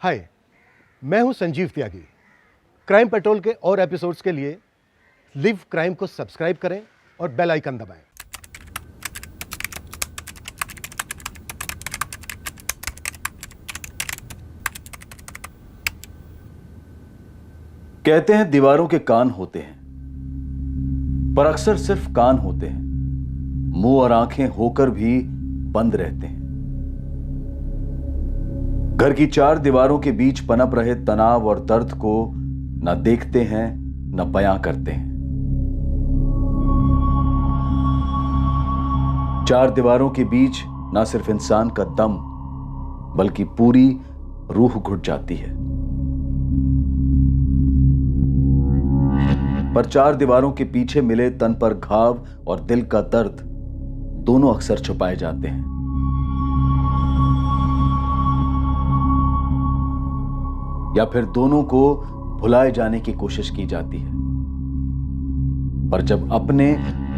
हाय, मैं हूं संजीव त्यागी। Crime petrol के और एपिसोड्स के लिए लिव क्राइम को सब्सक्राइब करें और बेल आइकन दबाएं। कहते हैं दीवारों के कान होते हैं, पर अक्सर सिर्फ कान होते हैं, मुंह और आंखें होकर भी बंद रहते हैं। घर की चार दीवारों के बीच पनप रहे तनाव और दर्द को न देखते हैं न बयां करते हैं। चार दीवारों के बीच न सिर्फ इंसान का दम बल्कि पूरी रूह घुट जाती है। पर चार दीवारों के पीछे मिले तन पर घाव और दिल का दर्द दोनों अक्सर छुपाए जाते हैं। या फिर दोनों को भुलाए जाने की कोशिश की जाती है। पर जब अपने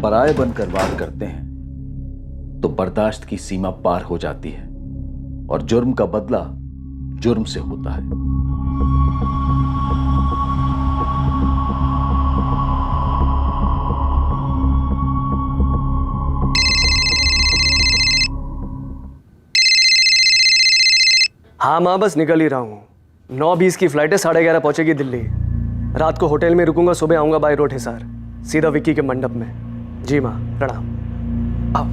पराये बनकर वार करते हैं तो बर्दाश्त की सीमा पार हो जाती है और जुर्म का बदला जुर्म से होता है। हाँ माँ, बस निकल ही रहा हूँ। 9:20 की फ्लाइट है, 11:30 पहुंचेगी दिल्ली। रात को होटल में रुकूंगा, सुबह आऊंगा बाय रोड हिसार, सीधा विक्की के मंडप में। जी माँ, प्रणाम। आओ।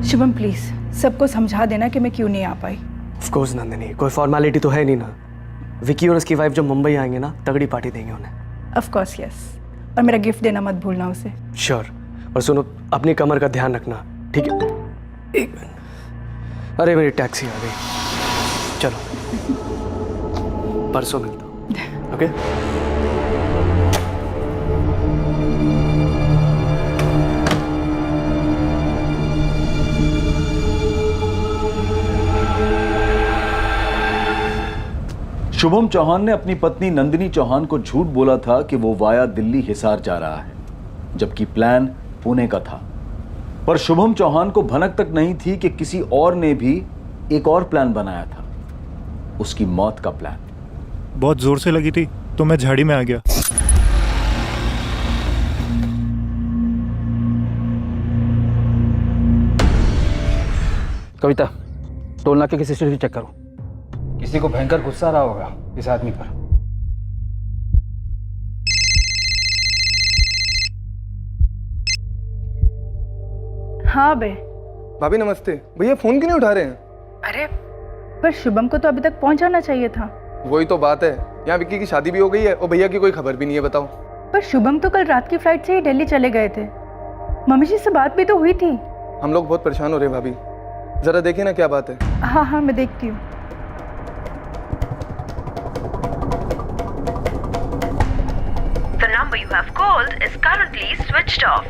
शुभम प्लीज सबको समझा देना कि मैं क्यों नहीं आ पाई। ऑफ कोर्स नंदिनी, कोई फॉर्मेलिटी तो है नहीं ना। विक्की और उसकी वाइफ जब मुंबई आएंगे ना, तगड़ी पार्टी देंगे उन्हें। ऑफ कोर्स यस, और मेरा गिफ्ट देना मत भूलना उसे। श्योर। और सुनो, अपनी कमर का ध्यान रखना, ठीक है? एक मिनट। अरे मेरी टैक्सी आ गई, चलो परसों मिलता हूँ। ओके? शुभम चौहान ने अपनी पत्नी नंदिनी चौहान को झूठ बोला था कि वो वाया दिल्ली हिसार जा रहा है, जबकि प्लान पुणे का था। पर शुभम चौहान को भनक तक नहीं थी कि किसी और ने भी एक और प्लान बनाया था, उसकी मौत का प्लान। बहुत जोर से लगी थी तो मैं झाड़ी में आ गया। कविता, टोल नाके की सीसीटीवी चेक करो। किसी को भयंकर गुस्सा आ रहा होगा इस आदमी पर। हाँ बे। भाभी नमस्ते। भैया फोन क्यों नहीं उठा रहे हैं? अरे पर शुभम को तो अभी तक पहुंच जाना चाहिए था। वही तो बात है, यहाँ विक्की की शादी भी हो गई है और भैया की कोई खबर भी नहीं है। बताओ। पर शुभम तो कल रात की फ्लाइट से ही दिल्ली चले गए थे। मम्मी जी से बात भी तो हुई थी। हम लोग बहुत परेशान हो रहे हैं भाभी, जरा देखिए ना क्या बात है। हाँ हाँ मैं देखती हूँ। The number you have called is currently switched off.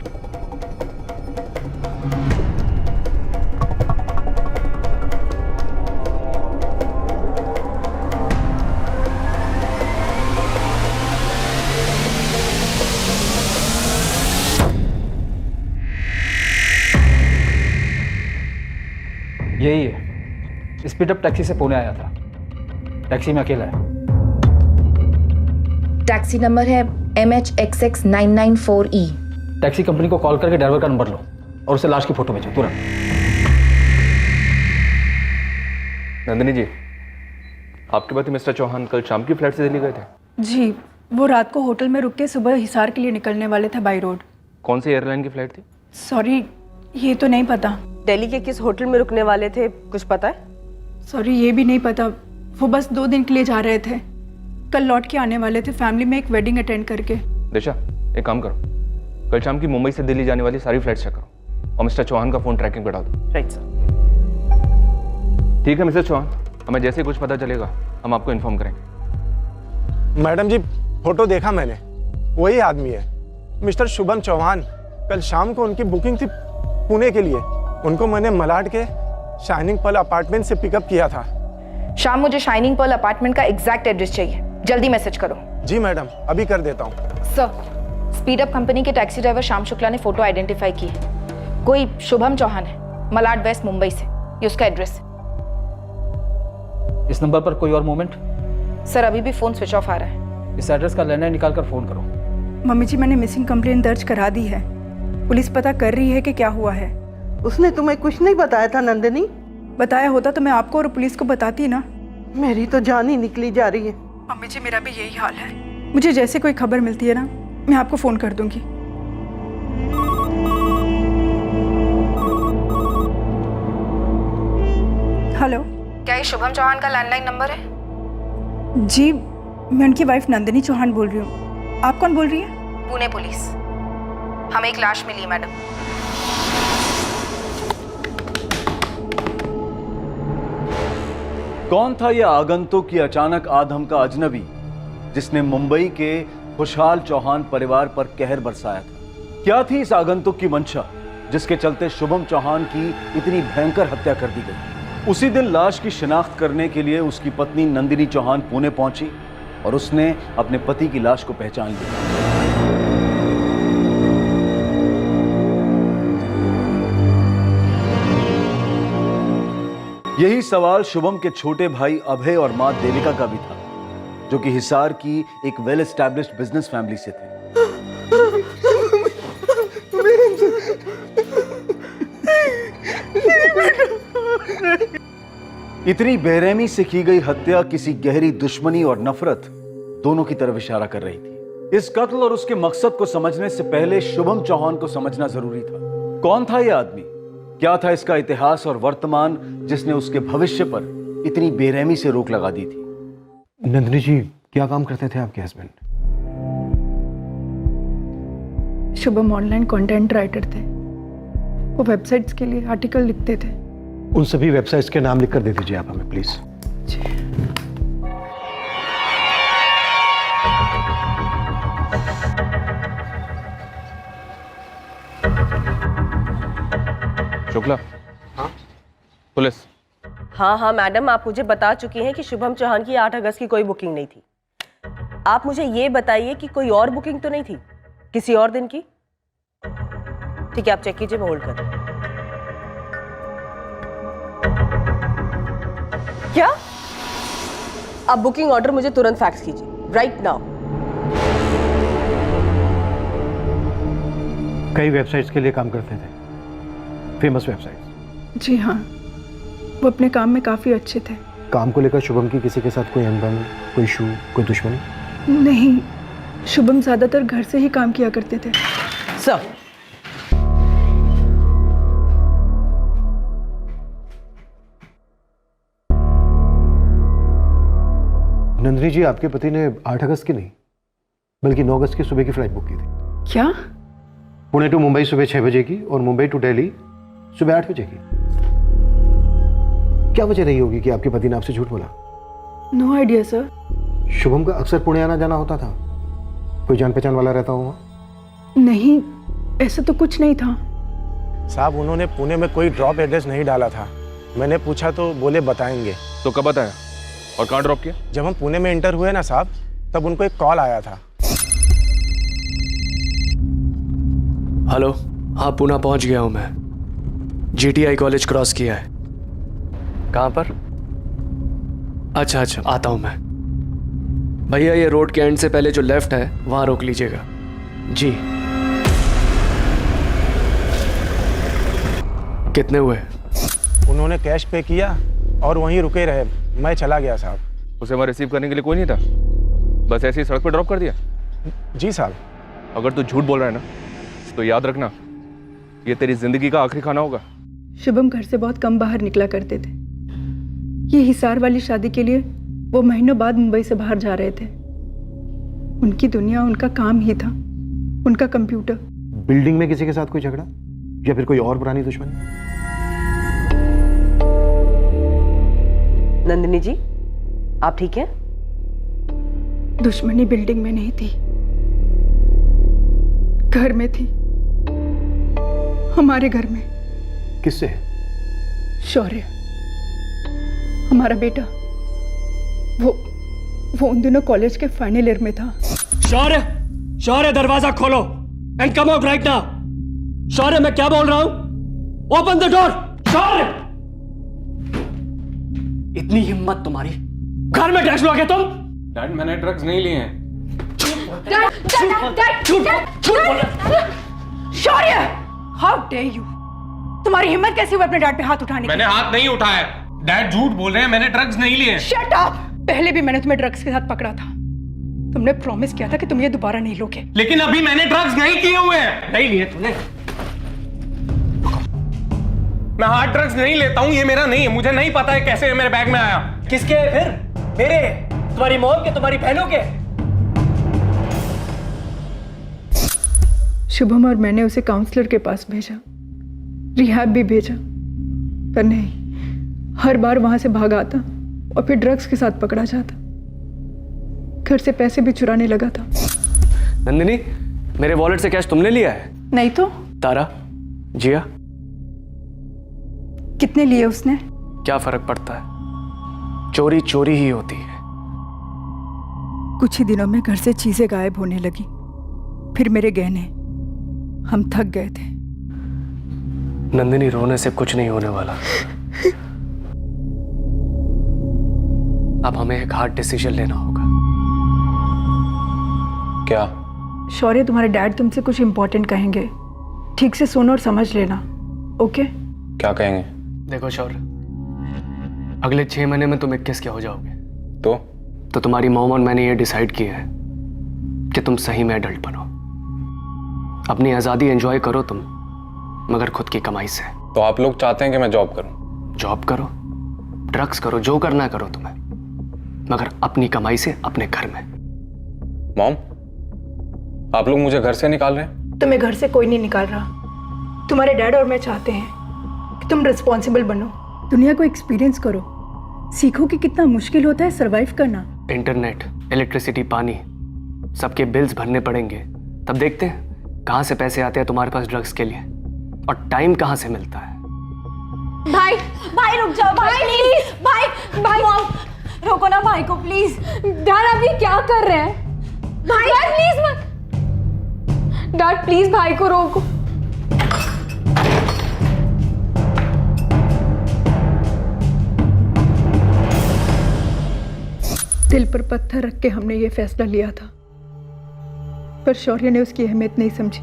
यही है, स्पीड अप टैक्सी से पुणे आया था। टैक्सी में अकेला है। टैक्सी नंबर है MHXX994E। टैक्सी कंपनी को कॉल करके ड्राइवर का नंबर लो और उसे लाश की फोटो भेजो तुरंत। नंदिनी जी, आपके पति मिस्टर चौहान कल शाम की फ्लाइट से दिल्ली गए थे? जी, वो रात को होटल में रुक के सुबह हिसार के लिए निकलने वाले थे बाई रोड। कौन सी एयरलाइन की फ्लाइट थी? सॉरी, ये तो नहीं पता। दिल्ली के किस होटल में रुकने वाले थे, कुछ पता है? सॉरी, ये भी नहीं पता। वो बस 2 दिन के लिए जा रहे थे, कल लौट के आने वाले थे फैमिली में एक वेडिंग अटेंड करके। दिशा, एक काम करो, कल शाम की मुंबई से दिल्ली जाने वाली सारी फ्लाइट्स चेक करो और मिस्टर चौहान का फोन ट्रैकिंग पे डाल दो। Right sir. ठीक है मिस्टर चौहान, हमें जैसे ही कुछ पता चलेगा हम आपको इन्फॉर्म करेंगे। मैडम जी, फोटो देखा मैंने, वही आदमी है, मिस्टर शुभम चौहान। कल शाम को उनकी बुकिंग थी पुणे के लिए। उनको मैंने मलाड के शाइनिंग पर्ल अपार्टमेंट से पिकअप किया था। शाम, मुझे शाइनिंग पर्ल अपार्टमेंट का एग्जैक्ट एड्रेस चाहिए, जल्दी मैसेज करो। जी मैडम, अभी कर देता हूँ। सर, स्पीड अप कंपनी के टैक्सी ड्राइवर श्याम शुक्ला ने फोटो आइडेंटिफाई की है। कोई शुभम चौहान है, मलाड वेस्ट मुंबई से, ये उसका एड्रेस है। इस नंबर पर कोई और मूवमेंट? सर अभी भी फ़ोन स्विच ऑफ आ रहा है। इस एड्रेस का लैंडलाइन निकाल कर फ़ोन करो। मम्मी जी मैंने मिसिंग कंप्लेंट दर्ज करा दी है। पुलिस पता कर रही है कि क्या हुआ है। उसने तुम्हें कुछ नहीं बताया था नंदिनी? बताया होता तो मैं आपको और पुलिस को बताती ना। मेरी तो जान ही निकली जा रही है। मम्मी जी मेरा भी यही हाल है। मुझे जैसे कोई खबर मिलती है ना मैं आपको फ़ोन कर दूंगी। हेलो, क्या ये शुभम चौहान का लैंडलाइन नंबर है? जी मैं उनकी वाइफ नंदिनी चौहान बोल रही हूँ। आप कौन बोल रही हैं? पुणे पुलिस। हमें एक लाश मिली है मैडम। कौन था यह आगंतुक, ये अचानक आधम का अजनबी जिसने मुंबई के खुशहाल चौहान परिवार पर कहर बरसाया था? क्या थी इस आगंतुक की मंशा जिसके चलते शुभम चौहान की इतनी भयंकर हत्या कर दी गई? उसी दिन लाश की शिनाख्त करने के लिए उसकी पत्नी नंदिनी चौहान पुणे पहुंची और उसने अपने पति की लाश को पहचान लिया। यही सवाल शुभम के छोटे भाई अभय और मां देविका का भी था, जो कि हिसार की एक वेल एस्टैब्लिश्ड बिजनेस फैमिली से थे। इतनी बेरहमी से की गई हत्या किसी गहरी दुश्मनी और नफरत दोनों की तरफ इशारा कर रही थी। इस कत्ल और उसके मकसद को समझने से पहले शुभम चौहान को समझना जरूरी था। कौन था यह आदमी? क्या था इसका इतिहास और वर्तमान जिसने उसके भविष्य पर इतनी बेरहमी से रोक लगा दी थी? नंदिनी जी क्या काम करते थे आपके husband? Shubham online content writer थे। वो वेबसाइट्स के लिए आर्टिकल लिखते थे। उन सभी वेबसाइट्स के नाम लिख कर दे दीजिए आप हमें प्लीज। शुक्ला। हाँ पुलिस। हाँ मैडम, आप मुझे बता चुकी हैं कि शुभम चौहान की 8 अगस्त की कोई बुकिंग नहीं थी। आप मुझे ये बताइए कि कोई और बुकिंग तो नहीं थी किसी और दिन की? ठीक है, आप चेक कीजिए, मैं होल्ड कर रही हूं। क्या? आप बुकिंग ऑर्डर मुझे तुरंत फैक्स कीजिए, राइट नाउ। कई वेबसाइट्स के लिए काम करते थे, फेमस वेबसाइट्स। जी हाँ, वो अपने काम में काफ़ी अच्छे थे। काम को लेकर शुभम की किसी के साथ कोई अनबन, कोई इशू, कोई दुश्मनी? नहीं, शुभम ज़्यादातर घर से ही काम किया करते थे। सर, नंदिनी जी आपके पति ने 8 अगस्त की नहीं बल्कि 9 अगस्त की सुबह की फ्लाइट बुक की थी। क्या? पुणे टू मुंबई सुबह 6 बजे की और मुंबई टू दिल्ली सुबह 8 बजे की। क्या वजह रही होगी कि आपके पति ने आपसे झूठ बोला? No idea sir. शुभम का अक्सर पुणे आना जाना होता था, कोई जान पहचान वाला रहता होगा? नहीं, ऐसा तो कुछ नहीं था साहब। उन्होंने पुणे में कोई ड्रॉप एड्रेस नहीं डाला था। मैंने पूछा तो बोले बताएंगे। तो कब बताया और कहाँ ड्रॉप किया? जब हम पुणे में एंटर हुए ना साहब, तब उनको एक कॉल आया था। हेलो, हाँ पूना पहुंच गया हूं मैं। GTI कॉलेज क्रॉस किया है। कहाँ पर? अच्छा, आता हूं मैं। भैया ये रोड के एंड से पहले जो लेफ्ट है वहां रोक लीजिएगा। जी। कितने हुए? उन्होंने कैश पे किया और वहीं रुके रहे। मैं चला गया साहब। उसे वहाँ रिसीव करने के लिए कोई नहीं था, बस ऐसे ही सड़क पर ड्रॉप कर दिया? जी साहब। अगर तू झूठ बोल रहा है ना तो याद रखना, ये तेरी जिंदगी का आखिरी खाना होगा। शुभम घर से बहुत कम बाहर निकला करते थे। ये हिसार वाली शादी के लिए वो महीनों बाद मुंबई से बाहर जा रहे थे। उनकी दुनिया उनका काम ही था, उनका कंप्यूटर। बिल्डिंग में किसी के साथ कोई झगड़ा या फिर कोई और पुरानी दुश्मनी? नंदिनी जी, आप ठीक हैं? दुश्मनी बिल्डिंग में नहीं थी, घर में थी, हमारे घर में। किससे? शौर्य, हमारा बेटा। वो उन दिनों कॉलेज के फाइनल ईयर में था। शौर्य दरवाजा खोलो and come out right now. Shaurya, मैं क्या बोल रहा हूं? Open the door. शौर्य! इतनी हिम्मत तुम्हारी, घर में ड्रग्स लोगे तुम? डैड मैंने ड्रग्स नहीं लिए हैं। शौर्य, हाउ डेयर यू! तुम्हारी हिम्मत कैसे हुई अपने डैड पे हाथ उठाने की? मैंने हाथ नहीं उठाया। डैड झूठ बोल रहे हैं, मैंने ड्रग्स नहीं लिए। Shut up! पहले भी मैंने तुम्हें ड्रग्स के साथ पकड़ा था। तुमने प्रॉमिस किया था कि तुम ये दोबारा नहीं लोगे। लेकिन अभी मैंने ड्रग्स नहीं किए हुए हैं। नहीं लिए तूने? मैं हार्ड ड्रग्स नहीं लेता हूँ, ये मेरा नहीं है। मुझे नहीं पता है कैसे ये मेरे बैग में आया। किसके है फिर? मेरे? तुम्हारी मॉम के? तुम्हारी बहनों के? शुभम और मैंने उसे काउंसलर के पास भेजा, रिहैब भी भेजा, पर नहीं, हर बार वहां से भाग आता और फिर ड्रग्स के साथ पकड़ा जाता। घर से पैसे भी चुराने लगा था। नंदिनी, मेरे वॉलेट से कैश तुमने लिया है? नहीं तो तारा, जिया, कितने लिए उसने? क्या फर्क पड़ता है? चोरी चोरी ही होती है। कुछ ही दिनों में घर से चीजें गायब होने लगी, फिर मेरे गहने। हम थक गए थे। नंदिनी, रोने से कुछ नहीं होने वाला। अब हमें एक हार्ड डिसीजन लेना होगा। क्या? शौर्य, तुम्हारे डैड तुमसे कुछ इंपॉर्टेंट कहेंगे, ठीक से सुनो और समझ लेना, ओके? क्या कहेंगे? देखो शौर्य, अगले 6 महीने में तुम 21 के हो जाओगे। तो तुम्हारी मॉम और मैंने ये डिसाइड किया है कि तुम सही में एडल्ट बनो। अपनी आज़ादी एंजॉय करो तुम, मगर खुद की कमाई से। तो आप लोग चाहते हैं कि मैं जॉब करूं? जॉब करो, ड्रग्स करो, जो करना करो तुम्हें, मगर अपनी कमाई से अपने घर में। मॉम, आप लोग मुझे घर से निकाल रहे हैं? तुम्हें घर से कोई नहीं निकाल रहा। तुम्हारे डैड और मैं चाहते हैं कि तुम रिस्पॉन्सिबल बनो, दुनिया को एक्सपीरियंस करो, सीखो कि कितना मुश्किल होता है सरवाइव करना। इंटरनेट, इलेक्ट्रिसिटी, पानी, सबके बिल्स भरने पड़ेंगे, तब देखते हैं कहाँ से पैसे आते हैं तुम्हारे पास ड्रग्स के लिए, और टाइम कहाँ से मिलता है। भाई, भाई रुक जाओ, भाई प्लीज, भाई मॉम रोको ना भाई को प्लीज। डैड अभी क्या कर रहे हैं? भाई प्लीज मत। डैड प्लीज भाई को रोको। दिल पर पत्थर रख के हमने ये फैसला लिया था, पर शौर्य ने उसकी अहमियत नहीं समझी।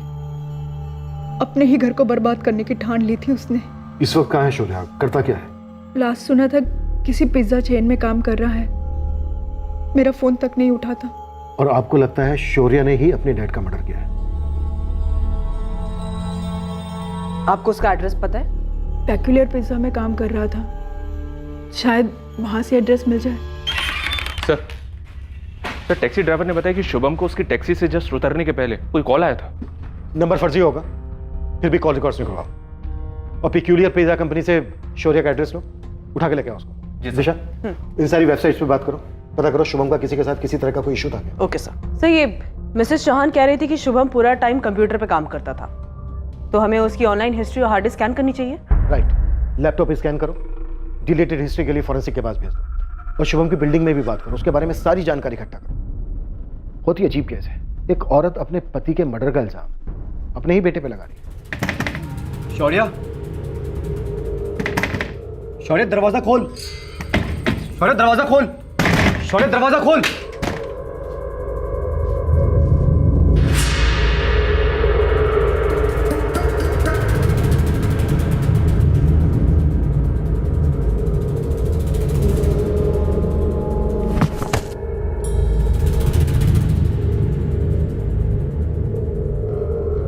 अपने ही घर को बर्बाद करने की ठान ली थी उसने। इस वक्त कहाँ है शौर्य? करता क्या है? लास्ट सुना था किसी पिज्जा चेन में काम कर रहा है। मेरा फोन तक नहीं उठाता। और आपको लगता है शौर्य ने ही अपने डैड का मर्डर किया है? आपको उसका एड्रेस पता है? पेक्यूलियर पिज्जा में काम कर रहा था, शायद वहां से एड्रेस मिल जाए। सर, टैक्सी ड्राइवर ने बताया कि शुभम को उसकी टैक्सी से जस्ट उतरने के पहले कोई कॉल आया था। नंबर फर्जी होगा, फिर भी कॉल रिकॉर्ड्स निकलवाओ और पेक्यूलियर पिज्जा कंपनी से शौर्य का एड्रेस लो, उठा के लेके आओ उसको। दिशा, इन सारी वेबसाइट्स पे बात करो, पता करो शुभम का किसी के साथ किसी तरह का कोई इशू था क्या? Okay sir. ये मिसेस चौहान कह रही थी कि शुभम पूरा टाइम कंप्यूटर पे काम करता था, तो हमें उसकी ऑनलाइन हिस्ट्री और हार्ड डिस्क स्कैन करनी चाहिए। राइट, लैपटॉप स्कैन करो, डिलीटेड हिस्ट्री के लिए फॉरेंसिक के पास भेज दो, और शुभम की बिल्डिंग में भी बात करो, उसके बारे में सारी जानकारी इकट्ठा करो। बहुत ही अजीब केस है, एक औरत अपने पति के मर्डर का इल्जाम अपने ही बेटे पे लगा रही है। शौर्य, शौर्य दरवाजा खोल, शौर्य दरवाजा खोल, शौर्य दरवाजा खोल।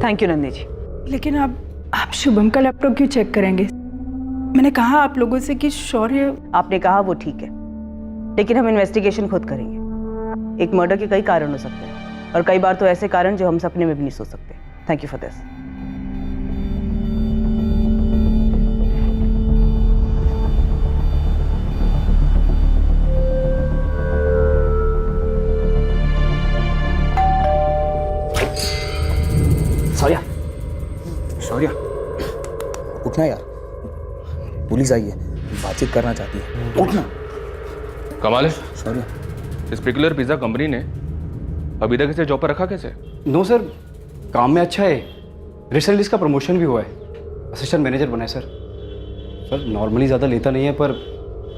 Thank you Nandi ji. लेकिन आप शुभम का लैपटॉप क्यों चेक करेंगे? मैंने कहा आप लोगों से कि शौर्य। आपने कहा वो ठीक है, लेकिन हम इन्वेस्टिगेशन खुद करेंगे। एक मर्डर के कई कारण हो सकते हैं, और कई बार तो ऐसे कारण जो हम सपने में भी नहीं सोच सकते। Thank you for this. Shaurya, Shaurya उठना यार, पुलिस आई है, बातचीत करना चाहती है, उठना। कमाल है शौर्य, इस पर्टिकुलर पिज्जा कंपनी ने अभी तक इसे जॉब पर रखा कैसे? नो सर, काम में अच्छा है, रिसेंटली इसका प्रमोशन भी हुआ है, असिस्टेंट मैनेजर बना है सर। सर नॉर्मली ज़्यादा लेता नहीं है, पर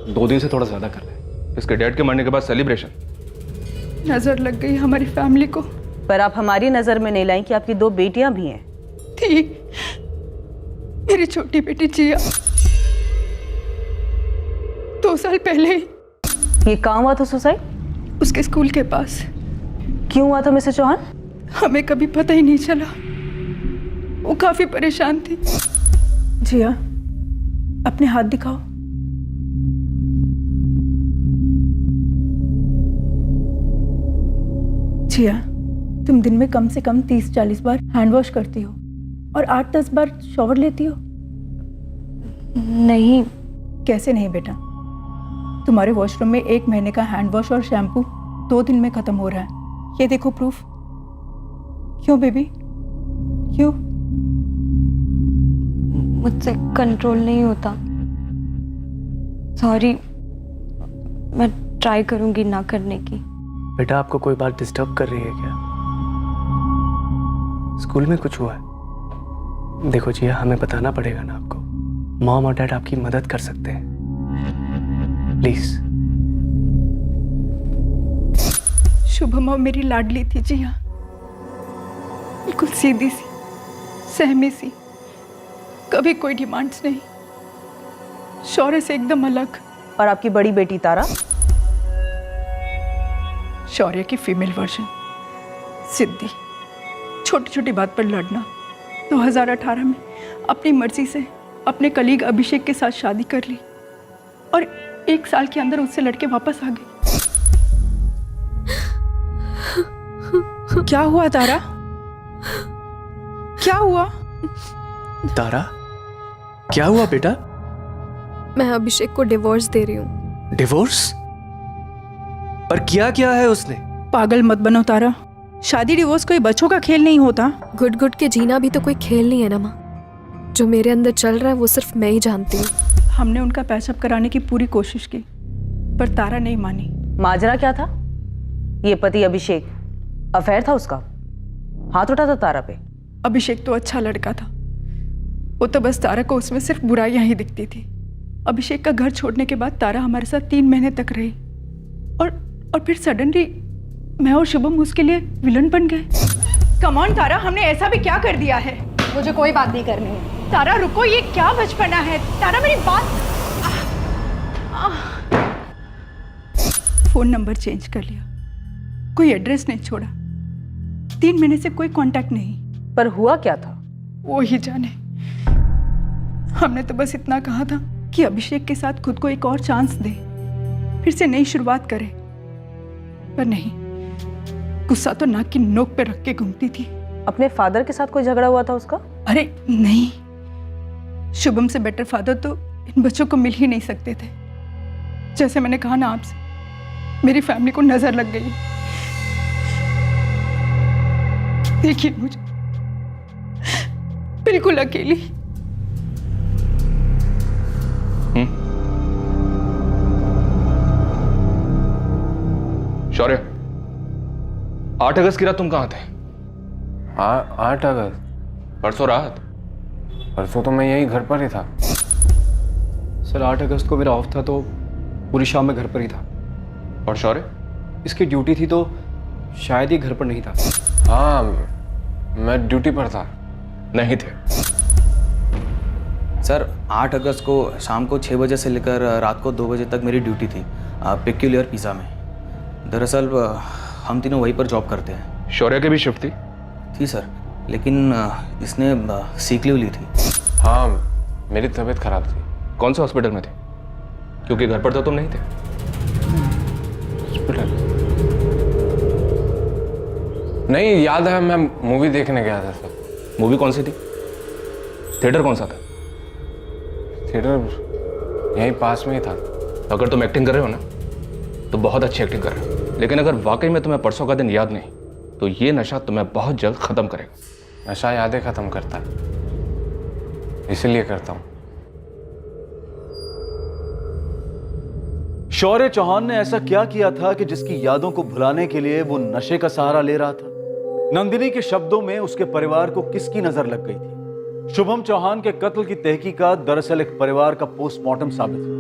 2 दिन से थोड़ा ज़्यादा कर रहे हैं। इसके डैड के मरने के बाद सेलिब्रेशन। नजर लग गई हमारी फैमिली को। पर आप हमारी नजर में नहीं लाई कि आपकी 2 बेटियां भी हैं। थी मेरी छोटी बेटी जिया 2 साल पहले ही। ये कहाँ हुआ था सुसाइड? उसके स्कूल के पास। क्यों हुआ था मिस्टर चौहान? हमें कभी पता ही नहीं चला। वो काफी परेशान थी। जिया, अपने हाथ दिखाओ। जिया, तुम दिन में कम से कम 30-40 बार हैंड वॉश करती हो और 8-10 बार शॉवर लेती हो? नहीं। कैसे नहीं बेटा? तुम्हारे वॉशरूम में 1 महीने का हैंड वॉश और शैम्पू 2 दिन में खत्म हो रहा है। ये देखो प्रूफ। क्यों बेबी, क्यों? मुझसे कंट्रोल नहीं होता। सॉरी, मैं ट्राई करूंगी ना करने की। बेटा आपको कोई बात डिस्टर्ब कर रही है क्या? स्कूल में कुछ हुआ है? देखो जिया, हमें बताना पड़ेगा ना आपको। मॉम और डैड आपकी मदद कर सकते हैं, प्लीज। शुभम और मेरी लाडली थी जिया, बिल्कुल सीधी सी, सहमी सी, कभी कोई डिमांड्स नहीं, शौर्य से एकदम अलग। और आपकी बड़ी बेटी तारा? शौर्य की फीमेल वर्जन, सिद्धि। छोटी छोटी बात पर लड़ना। 2018 में अपनी मर्जी से अपने कलीग अभिषेक के साथ शादी कर ली और 1 साल के अंदर उससे लड़के वापस आ गई। क्या हुआ तारा? क्या हुआ? तारा, क्या हुआ बेटा? मैं अभिषेक को डिवोर्स दे रही हूँ। डिवोर्स? पर किया क्या है उसने? पागल मत बनो तारा, शादी डिवोर्स कोई बच्चों का खेल नहीं होता। घुट घुट के जीना भी तो कोई खेल नहीं है ना माँ। जो मेरे अंदर चल रहा है वो सिर्फ मैं ही जानती हूँ। हमने उनका पैचअप कराने की पूरी कोशिश की पर तारा नहीं मानी। माजरा क्या था? ये पति अभिषेक, अफेयर था उसका? हाथ उठा था तारा पे? अभिषेक तो अच्छा लड़का था, वो तो बस तारा को उसमें सिर्फ बुराइयां ही दिखती थी। अभिषेक का घर छोड़ने के बाद तारा हमारे साथ 3 महीने तक रही और फिर सडनली मैं और शुभम उसके लिए विलन बन गए। कम ऑन तारा, हमने ऐसा भी क्या कर दिया है? मुझे कोई बात नहीं करनी है। तारा रुको, ये क्या बचपना है? तारा मेरी बात। फोन नंबर चेंज कर लिया, कोई एड्रेस नहीं छोड़ा, 3 महीने से कोई कांटेक्ट नहीं। पर हुआ क्या था? वो ही जाने। हमने तो बस इतना कहा था कि अभिषेक के साथ खुद को एक और चांस दे, फिर से नई शुरुआत करे, पर नहीं, गुस्सा तो नाक की नोक पे रख के घूमती थी। अपने फादर के साथ कोई झगड़ा हुआ था उसका? अरे नहीं, शुभम से बेटर फादर तो इन बच्चों को मिल ही नहीं सकते थे। जैसे मैंने कहा ना आपसे, मेरी फैमिली को नजर लग गई। देखिए मुझे बिल्कुल अकेली। शौर्य, 8 अगस्त की रात तुम कहाँ थे? 8 अगस्त? परसों रात? परसों तो मैं यही घर पर ही था। सर 8 अगस्त को मेरा ऑफ था तो पूरी शाम में घर पर ही था। और शौर्य? इसकी ड्यूटी थी तो शायद ही घर पर नहीं था। हाँ, मैं ड्यूटी पर था। नहीं थे। सर 8 अगस्त को शाम को 6 बजे से लेकर रात को 2 बजे तक मेरी ड्यूटी थी पेक्यूलियर पिज़्ज़ा में। दरअसल हम तीनों वहीं पर जॉब करते हैं। शौर्य की भी शिफ्ट थी सर, लेकिन इसने सीक लीव ली थी। हाँ, मेरी तबीयत खराब थी। कौन से हॉस्पिटल में थे? क्योंकि घर पर तो तुम नहीं थे। हॉस्पिटल? नहीं, याद है मैं मूवी देखने गया था सर। मूवी कौन सी थी? थिएटर कौन सा था? थिएटर यहीं पास में ही था। अगर तुम एक्टिंग कर रहे हो ना तो बहुत अच्छी एक्टिंग कर रहे हो, लेकिन अगर वाकई में तुम्हें परसों का दिन याद नहीं तो ये नशा तुम्हें बहुत जल्द खत्म करेगा। नशा यादें खत्म करता है, इसीलिए करता हूँ। शौर्य चौहान ने ऐसा क्या किया था कि जिसकी यादों को भुलाने के लिए वो नशे का सहारा ले रहा था? नंदिनी के शब्दों में उसके परिवार को किसकी नजर लग गई थी? शुभम चौहान के कत्ल की तहकीकात दरअसल एक परिवार का पोस्टमार्टम साबित हुआ।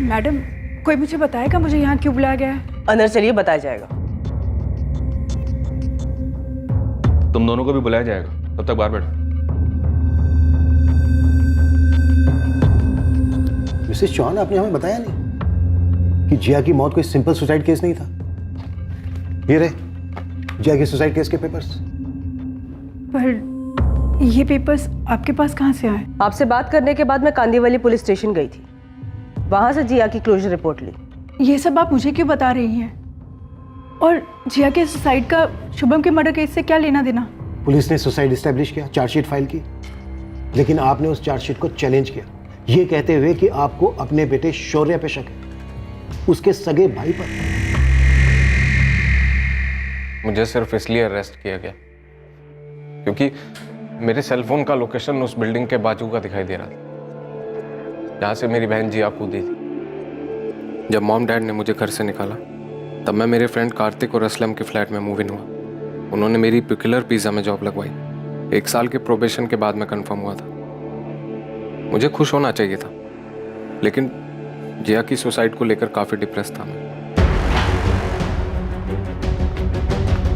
मैडम, कोई मुझे बताएगा मुझे यहाँ क्यों बुलाया गया है? अंदर चलिए, बताया जाएगा। तुम दोनों को भी बुलाया जाएगा, तब तक बाहर बैठो। मिसेस चौहान, आपने हमें बताया नहीं कि जिया की मौत कोई सिंपल सुसाइड केस नहीं था। ये रहे जिया के सुसाइड केस के पेपर्स। पर ये पेपर्स आपके पास कहाँ से आए? आपसे बात करने के बाद मैं कांदीवली पुलिस स्टेशन गई थी, वहां से जिया की क्लोजर रिपोर्ट ली। ये सब आप मुझे क्यों बता रही हैं? और जिया के सुसाइड का शुभम के मर्डर केस से क्या लेना देना? पुलिस ने सुसाइड एस्टेब्लिश किया, चार्जशीट फाइल की, लेकिन आपने उस चार्जशीट को चैलेंज किया, ये कहते हुए कि आपको अपने बेटे शौर्य पे शक है, उसके सगे भाई पर। मुझे सिर्फ इसलिए अरेस्ट किया गया क्योंकि मेरे सेलफोन का लोकेशन उस बिल्डिंग के बाजू का दिखाई दे रहा था जहाँ से मेरी बहन जिया कूदी थी। जब मॉम डैड ने मुझे घर से निकाला तब मैं मेरे फ्रेंड कार्तिक और असलम के फ्लैट में मूव इन हुआ। उन्होंने मेरी पिकुलर पिज़्ज़ा में जॉब लगवाई। 1 साल के प्रोबेशन के बाद मैं कंफर्म हुआ था। मुझे खुश होना चाहिए था, लेकिन जिया की सुसाइड को लेकर काफ़ी डिप्रेस था मैं।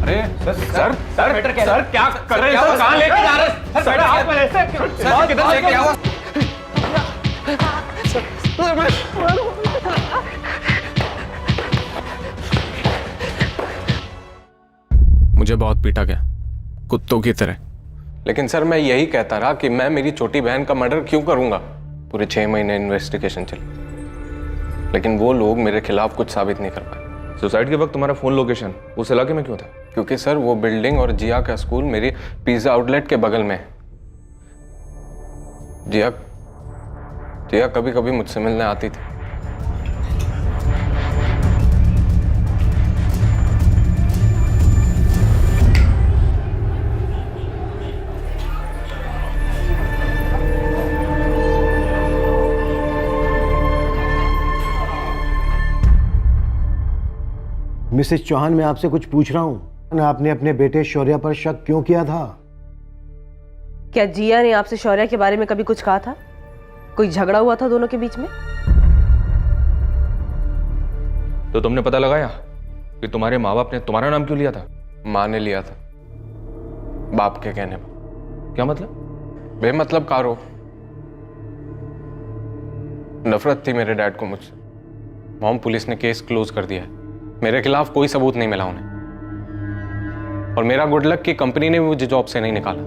अरे सर क्या कर रहे हैं? सर कहाँ लेके जा रहे हैं? सर हाथ में ऐसे सर किधर लेके आओ? मुझे बहुत पीटा गया, कुत्तों की तरह। लेकिन सर मैं यही कहता रहा कि मैं मेरी छोटी बहन का मर्डर क्यों करूंगा। पूरे 6 महीने इन्वेस्टिगेशन चली, लेकिन वो लोग मेरे खिलाफ कुछ साबित नहीं कर पाए। सुसाइड के वक्त तुम्हारा फोन लोकेशन उस इलाके में क्यों था? क्योंकि सर वो बिल्डिंग और जिया का स्कूल मेरी पिज्जा आउटलेट के बगल में है। जिया कभी कभी मुझसे मिलने आती थी। मिसेस चौहान, मैं आपसे कुछ पूछ रहा हूं, आपने अपने बेटे शौर्य पर शक क्यों किया था? क्या जिया ने आपसे शौर्य के बारे में कभी कुछ कहा था? कोई झगड़ा हुआ था दोनों के बीच में? तो तुमने पता लगाया कि तुम्हारे माँ बाप ने तुम्हारा नाम क्यों लिया था? माँ ने लिया था, बाप के कहने पर। क्या मतलब? बेमतलब कारो। नफरत थी मेरे डैड को मुझसे। मॉम पुलिस ने केस क्लोज कर दिया है, मेरे खिलाफ कोई सबूत नहीं मिला उन्हें। और मेरा गुड लक कि कंपनी ने मुझे जॉब से नहीं निकाला।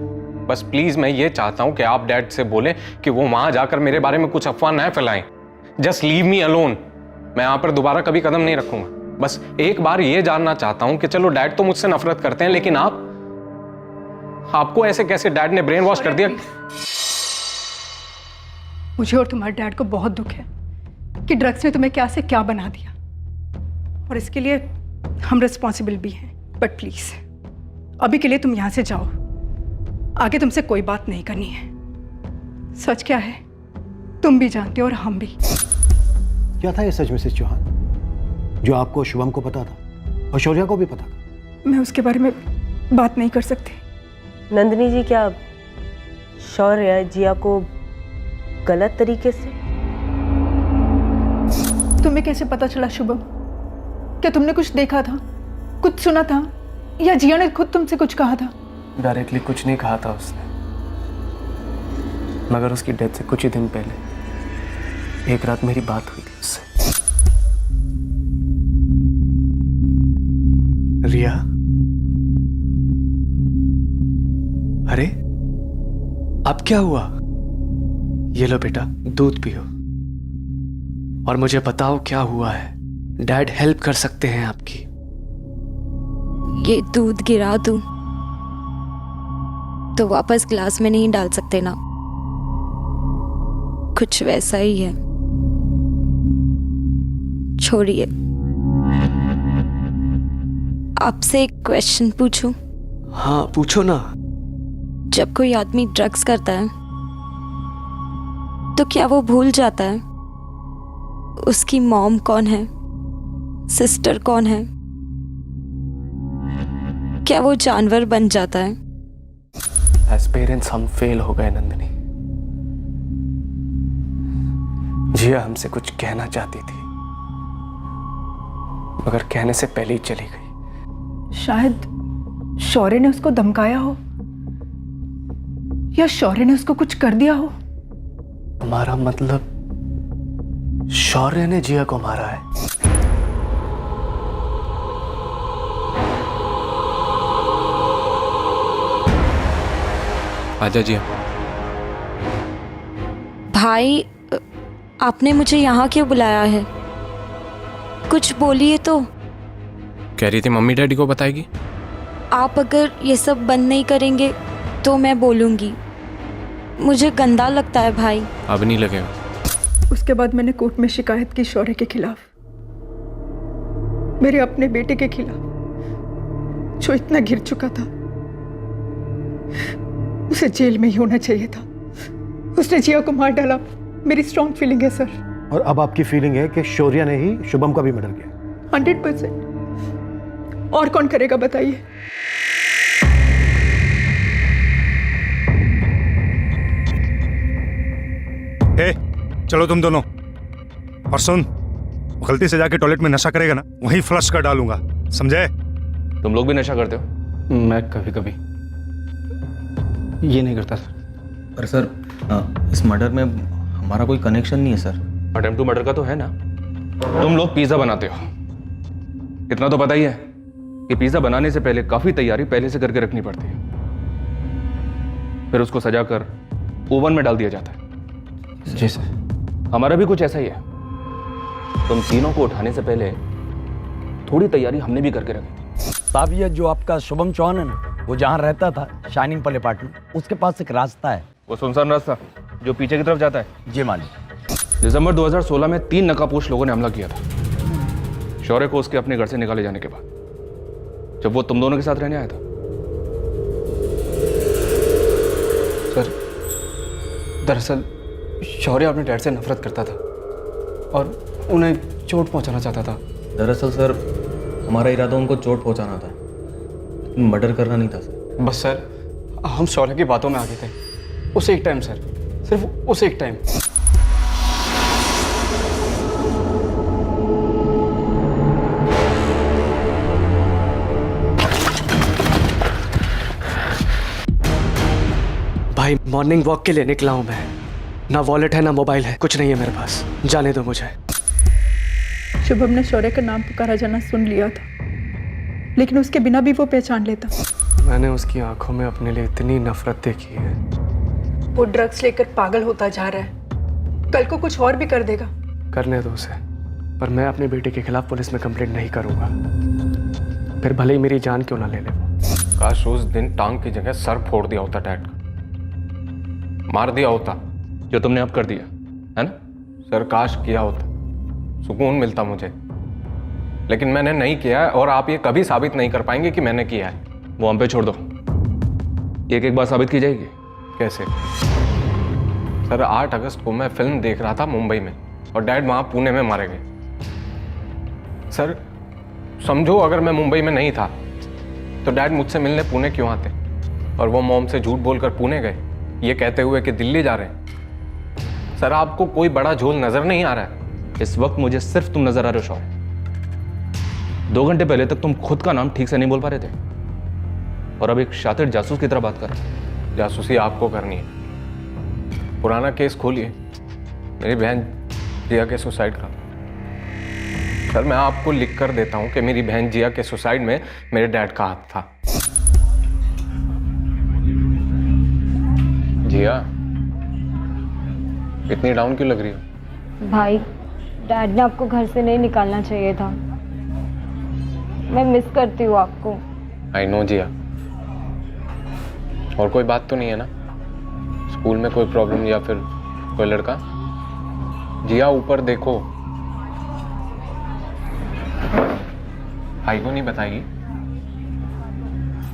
बस प्लीज मैं ये चाहता हूं कि आप डैड से बोलें कि वो वहां जाकर मेरे बारे में कुछ अफवाह न फैलाएं। Just leave me alone. मैं यहां पर दोबारा कभी कदम नहीं रखूंगा। बस एक बार ये जानना चाहता हूं कि चलो डैड तो मुझसे नफरत करते हैं, लेकिन आपको ऐसे कैसे डैड ने ब्रेन वॉश कर दिया? मुझे और तुम्हारे डैड को बहुत दुख है कि ड्रग्स ने तुम्हें क्या से क्या बना दिया, और इसके लिए हम रिस्पॉन्सिबल भी हैं। बट प्लीज अभी के लिए तुम यहां से जाओ, आगे तुमसे कोई बात नहीं करनी है। सच क्या है तुम भी जानते हो और हम भी। क्या था ये सच मिसेस चौहान जो आपको शुभम को पता था और शौर्य को भी पता था? मैं उसके बारे में बात नहीं कर सकती। नंदिनी जी, क्या शौर्य जिया को गलत तरीके से? तुम्हें कैसे पता चला शुभम? क्या तुमने कुछ देखा था, कुछ सुना था, या जिया ने खुद तुमसे कुछ कहा था? डायरेक्टली कुछ नहीं कहा था उसने, मगर उसकी डेथ से कुछ ही दिन पहले एक रात मेरी बात हुई थी उससे। रिया, अरे अब क्या हुआ? ये लो बेटा, दूध पियो और मुझे बताओ क्या हुआ है। डैड हेल्प कर सकते हैं आपकी। ये दूध गिरा दूं तो वापस ग्लास में नहीं डाल सकते ना? कुछ वैसा ही है। छोड़िए, आपसे एक क्वेश्चन पूछूं? हाँ पूछो ना। जब कोई आदमी ड्रग्स करता है तो क्या वो भूल जाता है उसकी मॉम कौन है, सिस्टर कौन है? क्या वो जानवर बन जाता है? एज पेरेंट्स हम फेल हो गए नंदिनी। जिया हमसे कुछ कहना चाहती थी, मगर कहने से पहले ही चली गई। शायद शौर्य ने उसको धमकाया हो, या शौर्य ने उसको कुछ कर दिया हो। हमारा मतलब शौर्य ने जिया को मारा है। आजा जिया। भाई, आपने मुझे यहाँ क्यों बुलाया है? कुछ बोलिए तो। कह रही थी मम्मी डैडी को बताएगी। आप अगर ये सब बंद नहीं करेंगे तो मैं बोलूँगी। मुझे गंदा लगता है भाई। अब नहीं लगेगा। उसके बाद मैंने कोर्ट में शिकायत की शौर्य के खिलाफ, मेरे अपने बेटे के खिलाफ, जो इतना गिर चुका था। उसे जेल में ही होना चाहिए था। उसने जिया को मार डाला। मेरी स्ट्रॉन्ग फीलिंग है सर। और अब आपकी फीलिंग है कि शौर्य ने ही शुभम का भी मर्डर किया? 100%। और कौन करेगा बताइए? चलो तुम दोनों, और सुन, गलती से जाके टॉयलेट में नशा करेगा ना, वहीं फ्लश कर डालूंगा, समझे? तुम लोग भी नशा करते हो? मैं कभी कभी। ये नहीं करता सर। पर सर, इस मर्डर में हमारा कोई कनेक्शन नहीं है सर। अटेम्प्ट टू मर्डर का तो है ना। तुम लोग पिज्जा बनाते हो, इतना तो पता ही है कि पिज्जा बनाने से पहले काफी तैयारी पहले से करके रखनी पड़ती है, फिर उसको सजाकर ओवन में डाल दिया जाता है। जी सर। हमारा भी कुछ ऐसा ही है। तुम तीनों को उठाने से पहले थोड़ी तैयारी हमने भी करके रखी थी। साहब, ये जो आपका शुभम चौहान है ना, वो जहाँ रहता था शाइनिंग पल अपार्टमेंट, उसके पास एक रास्ता है। वो सुनसान रास्ता जो पीछे की तरफ जाता है? जी मालिक। दिसंबर 2016 में 3 नकाबपोश लोगों ने हमला किया था शौर्य को उसके अपने घर से निकाले जाने के बाद, जब वो तुम दोनों के साथ रहने आया था। सर, दरअसल शौर्य अपने डैड से नफरत करता था और उन्हें चोट पहुंचाना चाहता था। दरअसल सर, हमारा इरादा उनको चोट पहुंचाना था, मर्डर करना नहीं था सर। बस सर, हम शौर्य की बातों में आ गए थे उस एक टाइम सर, सिर्फ उस एक टाइम। भाई, मॉर्निंग वॉक के लिए निकला हूं मैं। ना वॉलेट है, ना मोबाइल है, कुछ नहीं है मेरे पास। जाने दो मुझे। शुभम ने शौर्य का नाम पुकारा जाना सुन लिया था, लेकिन उसके बिना भी वो पहचान लेता। मैंने उसकी आंखों में अपने लिए इतनी नफरत देखी है। वो ड्रग्स लेकर पागल होता जा रहा है, कल को कुछ और भी कर देगा। करने दो उसे, पर मैं अपने बेटे के खिलाफ पुलिस में कंप्लेंट नहीं करूंगा, फिर भले ही मेरी जान क्यों ना ले ले। काश उस दिन टांग की जगह सर फोड़ दिया होता डैड का, मार दिया होता, जो तुमने अब कर दिया है ना। सर काश किया होता, सुकून मिलता मुझे, लेकिन मैंने नहीं किया है और आप ये कभी साबित नहीं कर पाएंगे कि मैंने किया है। वो हम पे छोड़ दो, एक एक बात साबित की जाएगी। कैसे? सर 8 अगस्त को मैं फिल्म देख रहा था मुंबई में और डैड वहां पुणे में मारे गए। सर समझो अगर मैं मुंबई में नहीं था तो डैड मुझसे मिलने पुणे क्यों आते, और वो मॉम से झूठ बोलकर पुणे गए ये कहते हुए कि दिल्ली जा रहे हैं। सर आपको कोई बड़ा झोल नजर नहीं आ रहा है? इस वक्त मुझे सिर्फ तुम नजर आ रहे हो शौर्य। 2 घंटे पहले तक तुम खुद का नाम ठीक से नहीं बोल पा रहे थे और अब एक शातिर जासूस की तरह बात कर रहे हो। जासूसी आपको करनी है। पुराना केस खोलिए, मेरी बहन जिया के सुसाइड का। सर मैं आपको लिख कर देता हूं कि मेरी बहन जिया के सुसाइड में मेरे डैड का हाथ था। जिया इतनी डाउन क्यों लग रही हो? भाई, डैड ने आपको घर से नहीं निकालना चाहिए था। मैं मिस करती हूँ आपको। आई नो जिया। और कोई बात तो नहीं है ना? स्कूल में कोई प्रॉब्लम या फिर कोई लड़का? जिया ऊपर देखो। भाई को नहीं बताएगी?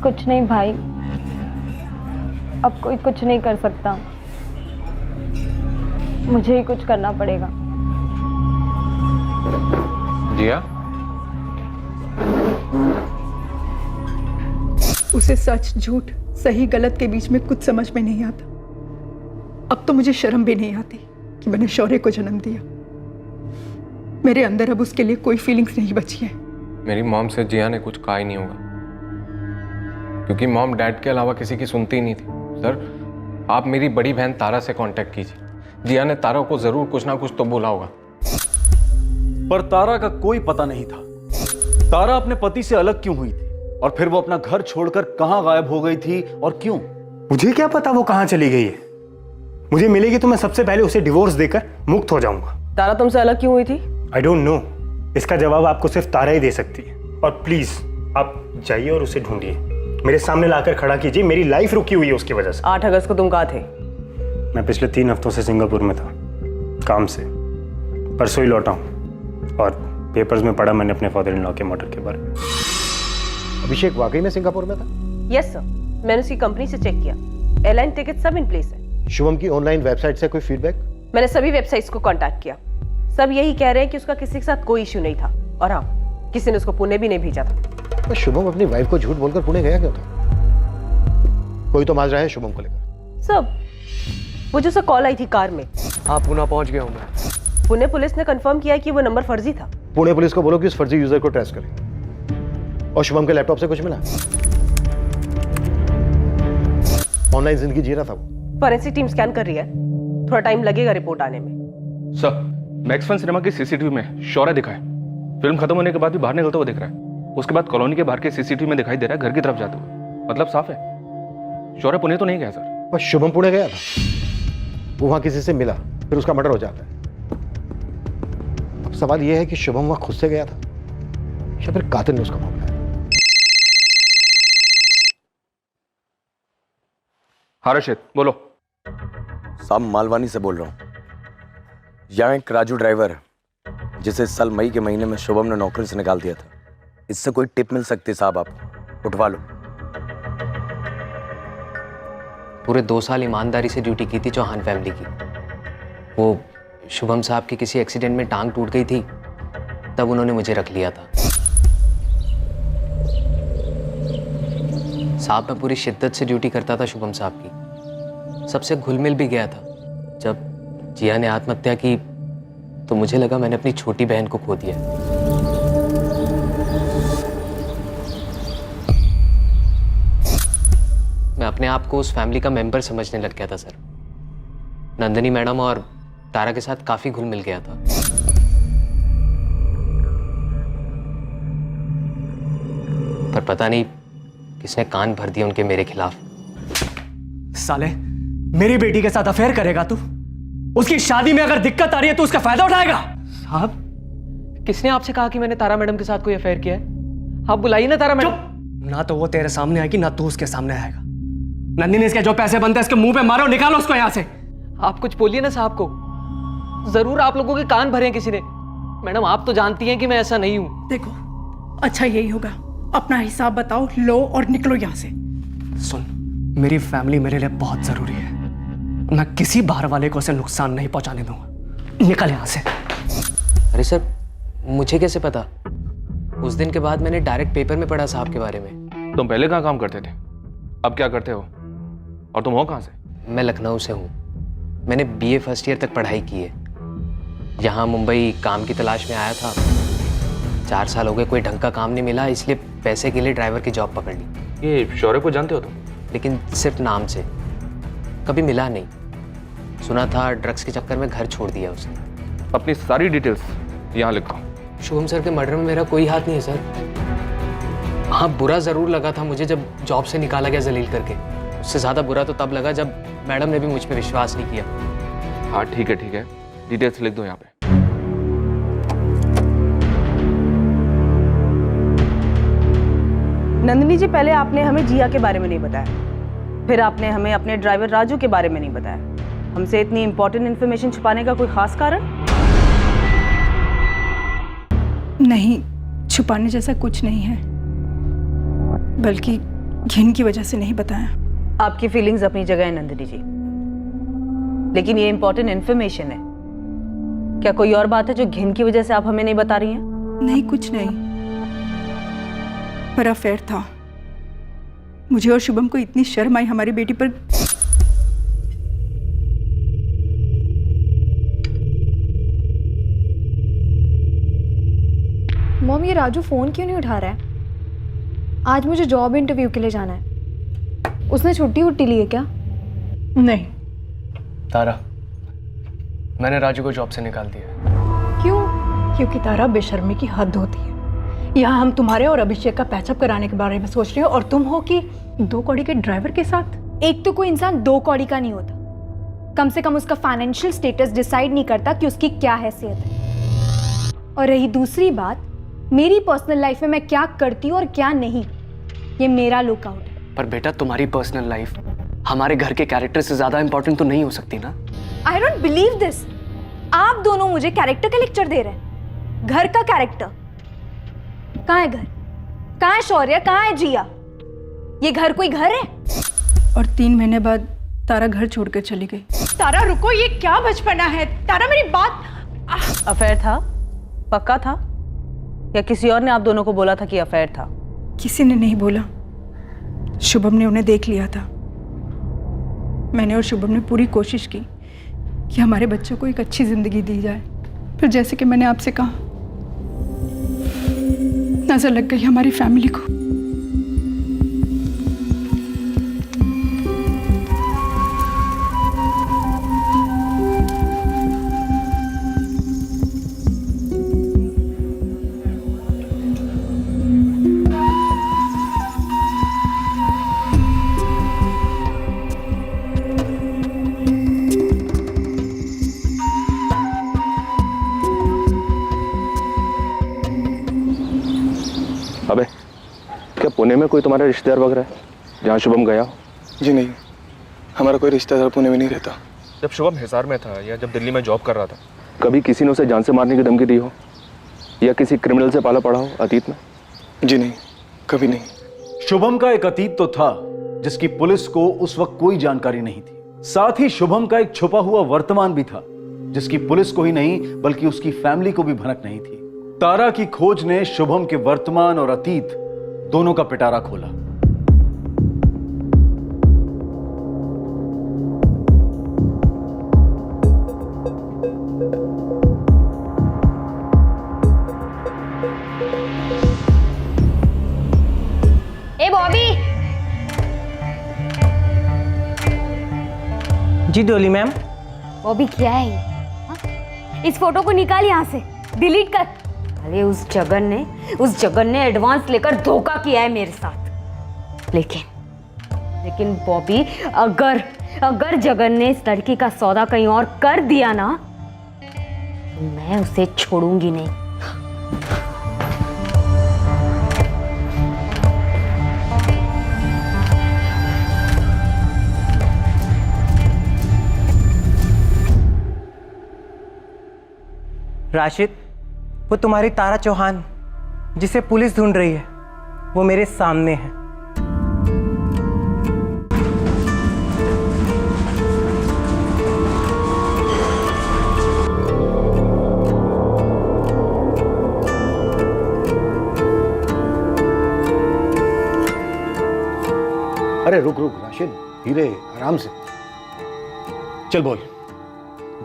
कुछ नहीं भाई, अब कोई कुछ नहीं कर सकता, मुझे ही कुछ करना पड़ेगा। जिया? उसे सच झूठ सही गलत के बीच में कुछ समझ में नहीं आता। अब तो मुझे शर्म भी नहीं आती कि मैंने शौर्य को जन्म दिया। मेरे अंदर अब उसके लिए कोई फीलिंग्स नहीं बची है। मेरी मॉम से जिया ने कुछ कहा ही नहीं होगा, क्योंकि मॉम डैड के अलावा किसी की सुनती ही नहीं थी। सर, आप मेरी बड़ी बहन तारा से कांटेक्ट कीजिए, जिया ने तारा को जरूर कुछ ना कुछ तो बोला होगा। पर तारा का कोई पता नहीं था। तारा अपने पति से अलग क्यों हुई थी और फिर वो अपना घर छोड़कर कहां गायब हो गई थी और क्यों? मुझे क्या पता वो कहाँ चली गई है। मुझे मिलेगी तो मैं सबसे पहले उसे डिवोर्स देकर मुक्त हो जाऊंगा। तारा तुमसे अलग क्यों हुई थी? आई डोंट नो, इसका जवाब आपको सिर्फ तारा ही दे सकती है। और प्लीज आप जाइए और उसे ढूंढिए, मेरे सामने लाकर खड़ा कीजिए। मेरी लाइफ रुकी हुई है उसकी वजह से। 8 अगस्त को तुम कहाँ थे? मैं पिछले 3 हफ्तों से सिंगापुर में था, काम से। परसों ही लौटा हूँ और पेपर्स में पढ़ा मैंने अपने फादर इन लॉ के मर्डर के बारे में। अभिषेक वाकई में सिंगापुर में था? यस सर, मैंने उसकी कंपनी से चेक किया, एयरलाइन टिकट सब इन प्लेस है। शुभम की ऑनलाइन वेबसाइट से कोई फीडबैक? मैंने सभी वेबसाइट्स को कांटेक्ट किया, सब यही कह रहे हैं कि उसका किसी के साथ कोई इश्यू नहीं था, और हाँ, किसी ने उसको पुणे भी नहीं भेजा था। तो शुभम अपनी वाइफ को झूठ बोलकर पुणे गया क्यों था? कोई तो माजरा है शुभम को लेकर। सब वो जो कॉल आई थी कार में। हाँ, पुणे पहुंच गया हूँ मैं। पुणे पुलिस ने कंफर्म किया कि वो नंबर फर्जी था। पुणे पुलिस को बोलो कि उस फर्जी यूजर को ट्रेस करे। और शुभम के लैपटॉप से कुछ मिला? ऑनलाइन जिंदगी जी रहा था वो। फॉरेंसिक टीम स्कैन कर रही है, थोड़ा टाइम लगेगा रिपोर्ट आने में। सर, मैक्स फन सिनेमा की सीसीटीवी में शौर्य दिखा है। फिल्म खत्म होने के बाद भी बाहर निकलता हुआ दिख रहा है। उसके बाद कॉलोनी के बाहर के सीसीटीवी में दिखाई दे रहा है घर की तरफ जाते हुए। मतलब साफ है, शौर्य पुणे तो नहीं गया सर। पर शुभम पुणे गया था, वो वहां किसी से मिला, फिर उसका मर्डर हो जाता है। अब सवाल यह है कि शुभम वहां खुद से गया था या फिर कातिल ने उसका मामला है। हाँ रशिद, बोलो। साहब, मालवानी से बोल रहा हूँ। यहाँ एक राजू ड्राइवर है जिसे इस साल मई के महीने में शुभम ने नौकरी से निकाल दिया था। इससे कोई टिप मिल सकती है साहब, आप उठवा लो। पूरे 2 साल ईमानदारी से ड्यूटी की थी चौहान फैमिली की। वो शुभम साहब के किसी एक्सीडेंट में टांग टूट गई थी, तब उन्होंने मुझे रख लिया था। साहब, मैं पूरी शिद्दत से ड्यूटी करता था शुभम साहब की, सबसे घुल मिल भी गया था। जब जिया ने आत्महत्या की तो मुझे लगा मैंने अपनी छोटी बहन को खो दिया। मैं अपने आप को उस फैमिली का मेंबर समझने लग गया था सर। नंदिनी मैडम और तारा के साथ काफी घुल मिल गया था। पर पता नहीं किसने कान भर दिए उनके मेरे खिलाफ। साले, मेरी बेटी के साथ अफेयर करेगा तू? उसकी शादी में अगर दिक्कत आ रही है तो उसका फायदा उठाएगा? साहब, किसने आपसे कहा कि मैंने तारा मैडम के साथ कोई अफेयर किया है? आप बुलाइए ना तारा मैडम। ना तो वो तेरे सामने आएगी, ना तू उसके सामने आएगा। नंदिनी, इसके जो पैसे बनते हैं इसके मुंह पे मारो, निकालो उसको यहाँ से। आप कुछ बोलिए ना साहब को, जरूर आप लोगों के कान भरे हैं किसी ने। मैडम, आप तो जानती हैं कि मैं ऐसा नहीं हूं। देखो, अच्छा यही होगा, अपना हिसाब बताओ, लो और निकलो यहाँ से। सुन, मेरी फैमिली मेरे लिए बहुत जरूरी है। मैं किसी बाहर वाले को उसे नुकसान नहीं पहुंचाने दूंगा। निकल यहाँ से। अरे सर, मुझे कैसे पता? उस दिन के बाद मैंने डायरेक्ट पेपर में पढ़ा साहब के बारे में। तुम पहले कहाँ काम करते थे, अब क्या करते हो, और तुम हो कहाँ से? मैं लखनऊ से हूँ। मैंने BA फर्स्ट ईयर तक पढ़ाई की है। यहाँ मुंबई काम की तलाश में आया था। 4 साल हो गए, कोई ढंग का काम नहीं मिला, इसलिए पैसे के लिए ड्राइवर की जॉब पकड़ ली। ये शौर्य को जानते हो तुम? लेकिन सिर्फ नाम से, कभी मिला नहीं। सुना था ड्रग्स के चक्कर में घर छोड़ दिया उसने। अपनी सारी डिटेल्स यहाँ लिखो। शुभम सर के मर्डर में मेरा कोई हाथ नहीं है सर। हाँ, बुरा जरूर लगा था मुझे जब जॉब से निकाला गया जलील करके। उससे ज्यादा बुरा तो तब लगा जब मैडम ने भी मुझ पर विश्वास नहीं किया। हाँ ठीक है, डिटेल्स लिख दो यहाँ पे। नंदिनी जी, पहले आपने हमें जिया के बारे में नहीं बताया, फिर आपने हमें अपने ड्राइवर राजू के बारे में नहीं बताया। हमसे इतनी इंपॉर्टेंट इन्फॉर्मेशन छुपाने का कोई खास कारण? नहीं, छुपाने जैसा कुछ नहीं है, बल्कि घिन की वजह से नहीं बताया। आपकी फीलिंग्स अपनी जगह है नंदिनी जी, लेकिन ये इंपॉर्टेंट इन्फॉर्मेशन है। क्या कोई और बात है जो घिन की वजह से आप हमें नहीं बता रही हैं? नहीं, कुछ नहीं, पर अफेयर था। मुझे और शुभम को इतनी शर्म आई हमारी बेटी पर। ये राजू फ़ोन क्यों नहीं उठा रहा है? आज मुझे जॉब इंटरव्यू के लिए जाना है। उसने छुट्टी उट्टी ली है क्या? नहीं। तारा, मैंने राजू को जॉब से निकाल दिया। क्यों? क्योंकि तारा, बेशर्मी की हद होती है। यहाँ हम तुम्हारे और अभिषेक का पैचअप कराने के बारे में सोच रहे हो और तुम हो कि 2 कौड़ी के ड्राइवर के साथ। एक तो कोई इंसान 2 कौड़ी का नहीं होता, कम से कम उसका फाइनेंशियल स्टेटस डिसाइड नहीं करता कि उसकी क्या हैसियत है। और रही दूसरी बात, मेरी पर्सनल लाइफ में मैं क्या करती हूँ और क्या नहीं, ये मेरा लुकआउट है। पर बेटा, तुम्हारी पर्सनल लाइफ हमारे घर के कैरेक्टर से ज्यादा इंपॉर्टेंट तो नहीं हो सकती ना। I don't believe this. आप दोनों मुझे कैरेक्टर का लेक्चर दे रहे हैं। घर का कैरेक्टर कहाँ है? घर कहाँ है? शौर्य कहाँ है? जिया, ये घर कोई घर है? और 3 महीने बाद तारा घर छोड़कर चली गई। तारा रुको, ये क्या बचपना है? तारा मेरी बात। अफेयर था? पक्का था? या किसी और ने आप दोनों को बोला था कि अफेयर था? किसी ने नहीं बोला, शुभम ने उन्हें देख लिया था। मैंने और शुभम ने पूरी कोशिश की कि हमारे बच्चों को एक अच्छी जिंदगी दी जाए, फिर जैसे कि मैंने आपसे कहा, नजर लग गई हमारी फैमिली को। अबे, क्या पुणे में कोई तुम्हारा रिश्तेदार वगैरह है जहाँ शुभम गया हो? जी नहीं, हमारा कोई रिश्तेदार पुणे में नहीं रहता। जब शुभम हिसार में था या जब दिल्ली में जॉब कर रहा था, कभी किसी ने उसे जान से मारने की धमकी दी हो या किसी क्रिमिनल से पाला पड़ा हो अतीत में? जी नहीं, कभी नहीं। शुभम का एक अतीत तो था जिसकी पुलिस को उस वक्त कोई जानकारी नहीं थी। साथ ही शुभम का एक छुपा हुआ वर्तमान भी था जिसकी पुलिस को ही नहीं बल्कि उसकी फैमिली को भी भनक नहीं थी। तारा की खोज ने शुभम के वर्तमान और अतीत दोनों का पिटारा खोला। ए बॉबी। जी डोली मैम। बॉबी क्या है ये? हाँ? इस फोटो को निकाल यहाँ से, डिलीट कर। अरे उस जगन ने एडवांस लेकर धोखा किया है मेरे साथ। लेकिन बॉबी, अगर जगन ने इस लड़की का सौदा कहीं और कर दिया ना, तो मैं उसे छोड़ूंगी नहीं। राशिद, वो तुम्हारी तारा चौहान जिसे पुलिस ढूंढ रही है, वो मेरे सामने है। अरे रुक राशिद, धीरे, आराम से चल। बोल,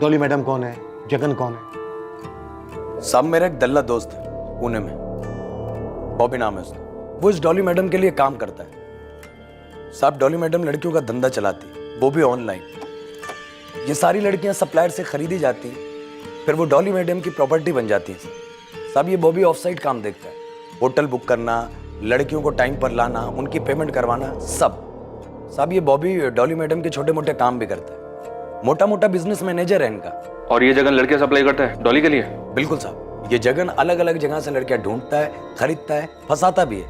डॉली मैडम कौन है? जगन कौन है? साहब, मेरा एक दल्ला दोस्त है पुणे में, बॉबी नाम है उसका। वो इस डॉली मैडम के लिए काम करता है। साहब, डॉली मैडम लड़कियों का धंधा चलाती है, वो भी ऑनलाइन। ये सारी लड़कियां सप्लायर से खरीदी जाती हैं, फिर वो डॉली मैडम की प्रॉपर्टी बन जाती हैं। साहब, ये बॉबी ऑफ साइड काम देखता है, होटल बुक करना, लड़कियों को टाइम पर लाना, उनकी पेमेंट करवाना, सब। साहब, ये बॉबी डॉली मैडम के छोटे मोटे काम भी करता है, मोटा मोटा बिजनेस मैनेजर है इनका। और ये जगन लड़कियां सप्लाई करता है डॉली के लिए? बिल्कुल साहब, ये जगन अलग अलग जगह से लड़कियां ढूंढता है, खरीदता है, फंसाता भी है।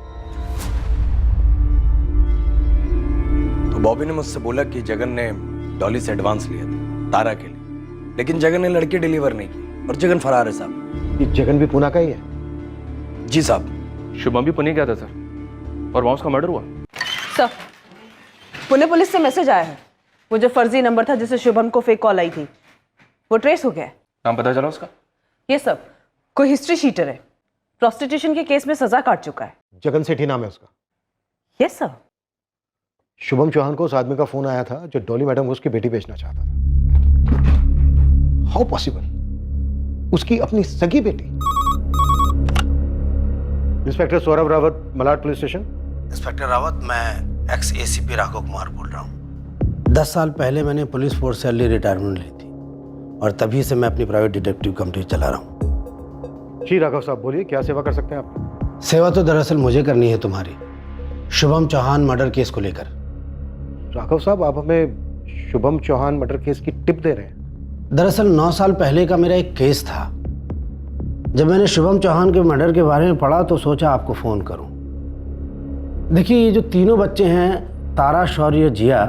तो बॉबी ने मुझसे बोला कि जगन ने डॉली से एडवांस लिया था तारा के लिए, लेकिन जगन ने लड़की डिलीवर नहीं की और जगन फरार है साहब। ये जगन भी पुणे का ही है? जी साहब। शुभम भी पुणे गया था सर, और वहां उसका मर्डर हुआ। सर, पुणे पुलिस से मैसेज आया है, वो जो फर्जी नंबर था जिससे शुभम को फेक कॉल आई थी, वो ट्रेस हो गया है। नाम पता चला उसका? ये सब कोई हिस्ट्री शीटर है, प्रोस्टिट्यूशन के केस में सजा काट चुका है। जगन सेठी नाम है उसका? Yes sir. शुभम चौहान को उस आदमी का फोन आया था जो डॉली मैडम को उसकी बेटी बेचना चाहता था। How possible? उसकी अपनी सगी बेटी? Inspector Saurabh Rawat, Malad police station. Inspector Rawat, मैं एक्स एसीपी राघव कुमार बोल रहा हूँ। 10 साल पहले मैंने पुलिस फोर्स से अर्ली रिटायरमेंट ली थी और तभी से मैं अपनी प्राइवेट डिटेक्टिव कंपनी चला रहा हूँ। जी राघव साहब, बोलिए क्या सेवा कर सकते हैं आप? सेवा तो दरअसल मुझे करनी है तुम्हारी, शुभम चौहान मर्डर केस को लेकर। राघव साहब, आप हमें शुभम चौहान मर्डर केस की टिप दे रहे हैं? दरअसल 9 साल पहले का मेरा एक केस था। जब मैंने शुभम चौहान के मर्डर के बारे में पढ़ा तो सोचा आपको फ़ोन करूं। देखिए, ये जो तीनों बच्चे हैं, तारा, शौर्य, जिया,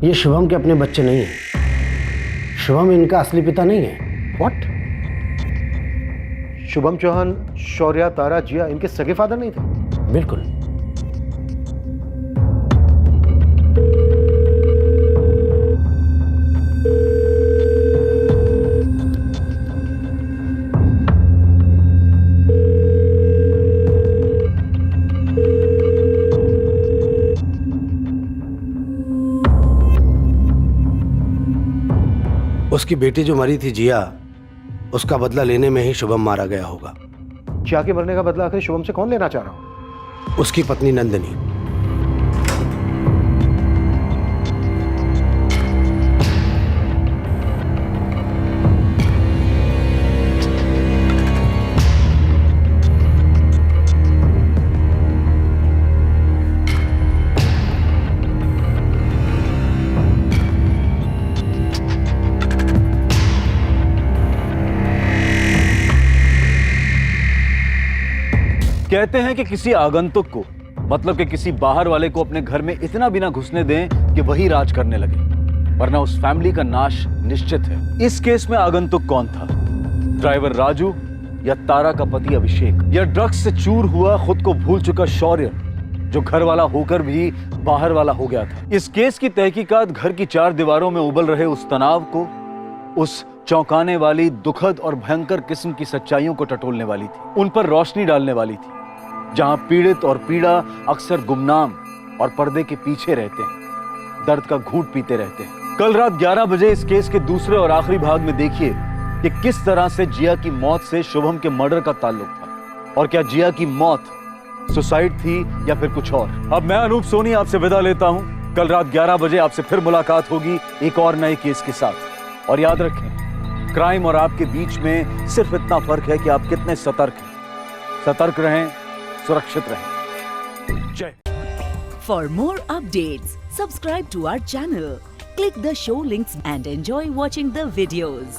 ये शुभम के अपने बच्चे नहीं हैं। शुभम इनका असली पिता नहीं है। व्हाट? शुभम चौहान, शौर्य, तारा, जिया इनके सगे फादर नहीं थे? बिल्कुल। उसकी बेटी जो मरी थी जिया, उसका बदला लेने में ही शुभम मारा गया होगा। जिया के मरने का बदला आखिर शुभम से कौन लेना चाह रहा हो? उसकी पत्नी नंदिनी। कहते हैं कि किसी आगंतुक को, मतलब कि किसी बाहर वाले को अपने घर में इतना बिना घुसने दें कि वही राज करने लगे, वरना उस फैमिली का नाश निश्चित है। इस केस में आगंतुक कौन था? ड्राइवर राजू या तारा का पति अभिषेक, या ड्रग्स से चूर हुआ खुद को भूल चुका शौर्य, जो घर वाला होकर भी बाहर वाला हो गया था? इस केस की तहकीकात घर की 4 दीवारों में उबल रहे उस तनाव को, उस चौंकाने वाली, दुखद और भयंकर किस्म की सच्चाइयों को टटोलने वाली थी, उन पर रोशनी डालने वाली थी, जहां पीड़ित और पीड़ा अक्सर गुमनाम और पर्दे के पीछे रहते हैं, दर्द का घूंट पीते रहते हैं। कल रात 11 बजे इस केस के दूसरे और आखिरी भाग में देखिए कि किस तरह से जिया की मौत से शुभम के मर्डर का ताल्लुक था, और क्या जिया की मौत सुसाइड थी या फिर कुछ और। अब मैं अनूप सोनी आपसे विदा लेता हूं। कल रात 11 बजे आपसे फिर मुलाकात होगी एक और नए केस के साथ। और याद रखें, क्राइम और आपके बीच में सिर्फ इतना फर्क है कि आप कितने सतर्क हैं। सतर्क रहें, सुरक्षित रहें। जय। For more updates, subscribe to our channel, click the show links and enjoy watching the videos.